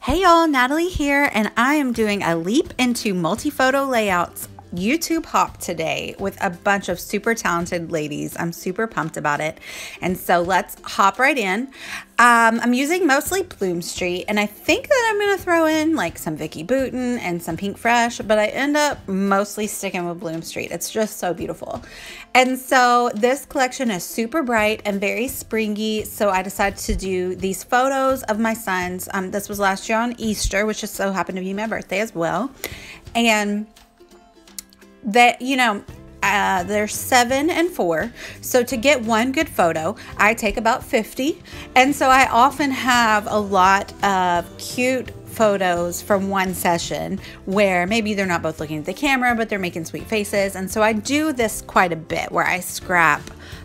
Hey y'all, Natalie here, and I am doing a leap into multi-photo layouts YouTube hop today with a bunch of super talented ladies. I'm super pumped about it. And so let's hop right in. I'm using mostly Bloom Street, and I think that I'm going to throw in like some Vicky Bouton and some Pink Fresh, but I end up mostly sticking with Bloom Street. It's just so beautiful. And so this collection is super bright and very springy. So I decided to do these photos of my sons. This was last year on Easter, which just so happened to be my birthday as well. And that, they're 7 and 4. So to get one good photo, I take about 50. And so I often have a lot of cute photos from one session where maybe they're not both looking at the camera, but they're making sweet faces. And so I do this quite a bit where I scrap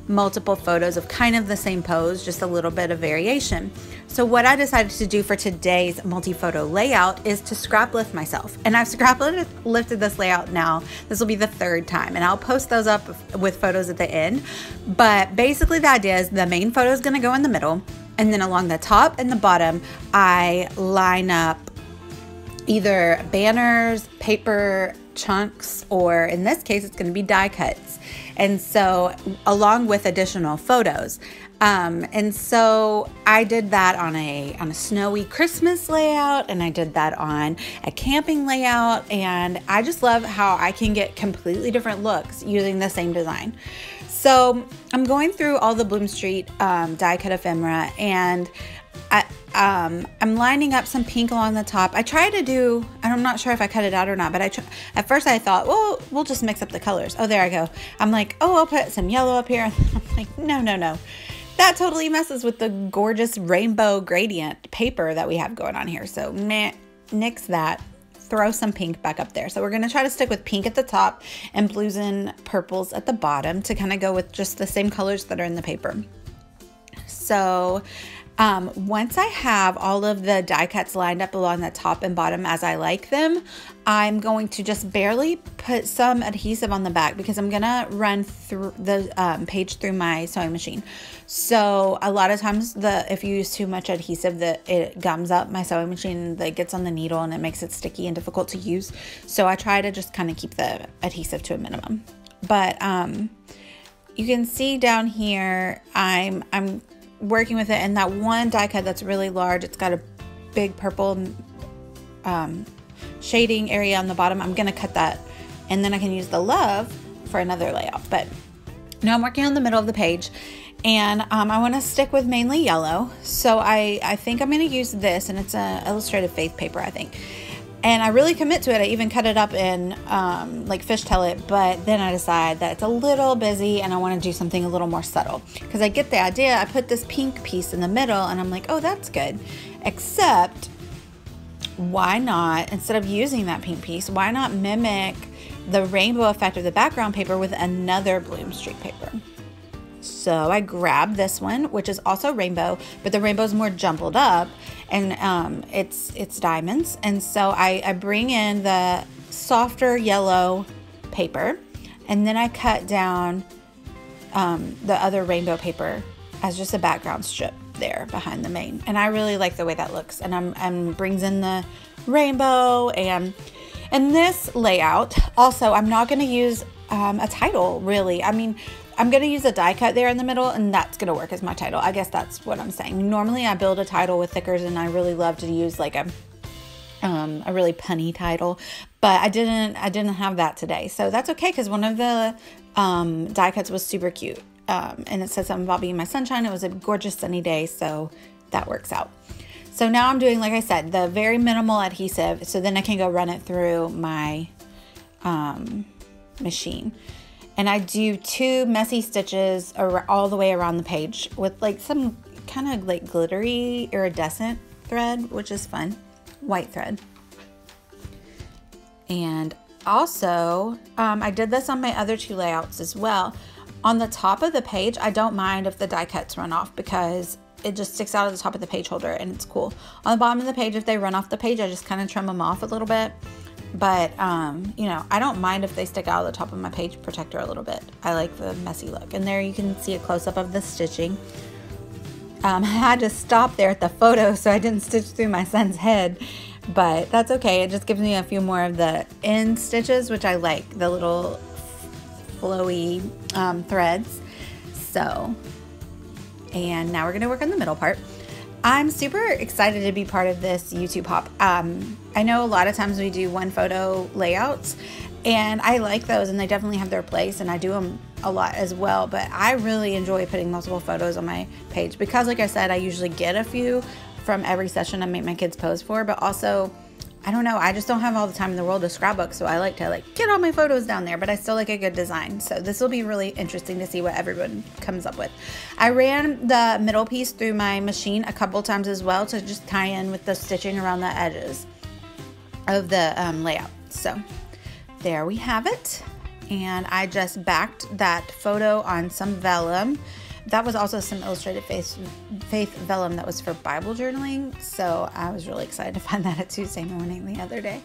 multiple photos of kind of the same pose, just a little bit of variation. So what I decided to do for today's multi-photo layout is to scrap lift myself. And I've scrap lifted this layout now. This will be the 3rd time, and I'll post those up with photos at the end. But basically the idea is the main photo is going to go in the middle, and then along the top and the bottom, I line up either banners, paper chunks, or in this case, it's going to be die cuts. And so along with additional photos. And so I did that on a snowy Christmas layout, and I did that on a camping layout. And I just love how I can get completely different looks using the same design. So I'm going through all the Bloom Street die cut ephemera, and I'm lining up some pink along the top. I try to do, I'm not sure if I cut it out or not, but at first I thought, well, we'll just mix up the colors. Oh, there I go. I'm like, oh, I'll put some yellow up here. I'm like, no. That totally messes with the gorgeous rainbow gradient paper that we have going on here. So nix that. Throw some pink back up there. So we're going to try to stick with pink at the top and blues and purples at the bottom to kind of go with just the same colors that are in the paper. So once I have all of the die cuts lined up along the top and bottom as I like them, I'm going to just barely put some adhesive on the back because I'm going to run through the page through my sewing machine. So a lot of times if you use too much adhesive, it gums up my sewing machine, that gets on the needle, and it makes it sticky and difficult to use. So I try to just kind of keep the adhesive to a minimum. But you can see down here, I'm working with it, and that one die cut that's really large, it's got a big purple shading area on the bottom. I'm gonna cut that, and then I can use the love for another layout. But now I'm working on the middle of the page, and I want to stick with mainly yellow. So I think I'm gonna use this, and it's a illustrated faith paper, I think. And I really commit to it. I even cut it up in like fishtail it, but then I decide that it's a little busy and I want to do something a little more subtle. Because I get the idea, I put this pink piece in the middle and I'm like, oh, that's good. Except, why not, instead of using that pink piece, why not mimic the rainbow effect of the background paper with another Bloom Street paper? So I grabbed this one, which is also rainbow, but the rainbow is more jumbled up, and it's diamonds. And so I bring in the softer yellow paper, and then I cut down the other rainbow paper as just a background strip there behind the main. And I really like the way that looks, and brings in the rainbow. And in this layout, also, I'm not going to use a title, really. I mean, I'm going to use a die cut there in the middle, and that's going to work as my title. I guess that's what I'm saying. Normally I build a title with thickers, and I really love to use like a really punny title, but I didn't have that today. So that's okay, because one of the die cuts was super cute. And it said something about being my sunshine. It was a gorgeous sunny day, so that works out. So now I'm doing, like I said, the very minimal adhesive, so then I can go run it through my machine. And I do 2 messy stitches all the way around the page with like some kind of like glittery iridescent thread, which is fun, white thread. And also, I did this on my other 2 layouts as well. On the top of the page, I don't mind if the die cuts run off because it just sticks out of the top of the page holder and it's cool. On the bottom of the page, if they run off the page, I just kind of trim them off a little bit. But, I don't mind if they stick out of the top of my page protector a little bit. I like the messy look. And there you can see a close-up of the stitching. I had to stop there at the photo so I didn't stitch through my son's head, but that's okay. It just gives me a few more of the end stitches, which I like, the little flowy threads. So, and now we're going to work on the middle part. I'm super excited to be part of this YouTube hop. I know a lot of times we do one photo layouts, and I like those, and they definitely have their place, and I do them a lot as well, but I really enjoy putting multiple photos on my page because, like I said, I usually get a few from every session I make my kids pose for, but also, I don't know, I just don't have all the time in the world to scrapbook, so I like to get all my photos down there, but I still like a good design. So this will be really interesting to see what everyone comes up with. I ran the middle piece through my machine a couple times as well to just tie in with the stitching around the edges of the layout. So there we have it. And I just backed that photo on some vellum. That was also some illustrated faith vellum that was for Bible journaling. So I was really excited to find that at Tuesday morning the other day.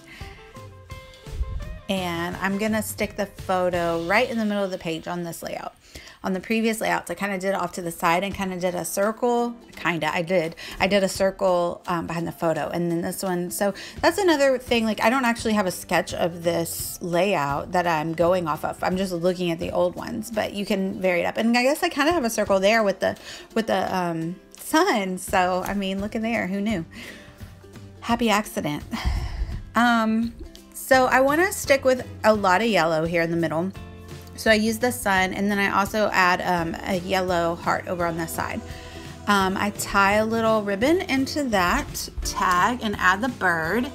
And I'm gonna stick the photo right in the middle of the page on this layout. On the previous layouts, I kind of did it off to the side and kind of did a circle. I did a circle behind the photo, and then this one. So that's another thing. I don't actually have a sketch of this layout that I'm going off of. I'm just looking at the old ones, but you can vary it up. And I guess I kind of have a circle there with the sun. So I mean, look in there. Who knew? Happy accident. So I want to stick with a lot of yellow here in the middle. So I use the sun, and then I also add a yellow heart over on this side. I tie a little ribbon into that tag and add the bird.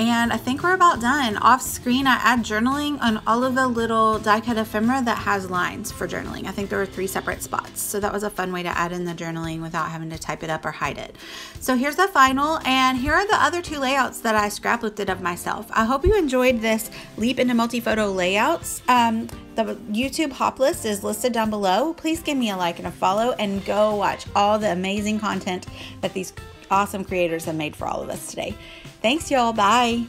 And I think we're about done. Off screen, I add journaling on all of the little die cut ephemera that has lines for journaling. I think there were 3 separate spots. So that was a fun way to add in the journaling without having to type it up or hide it. So here's the final, and here are the other 2 layouts that I scrapbooked of myself. I hope you enjoyed this leap into multi-photo layouts. The YouTube hop list is listed down below. Please give me a like and a follow, and go watch all the amazing content that these awesome creators have made for all of us today. Thanks, y'all. Bye.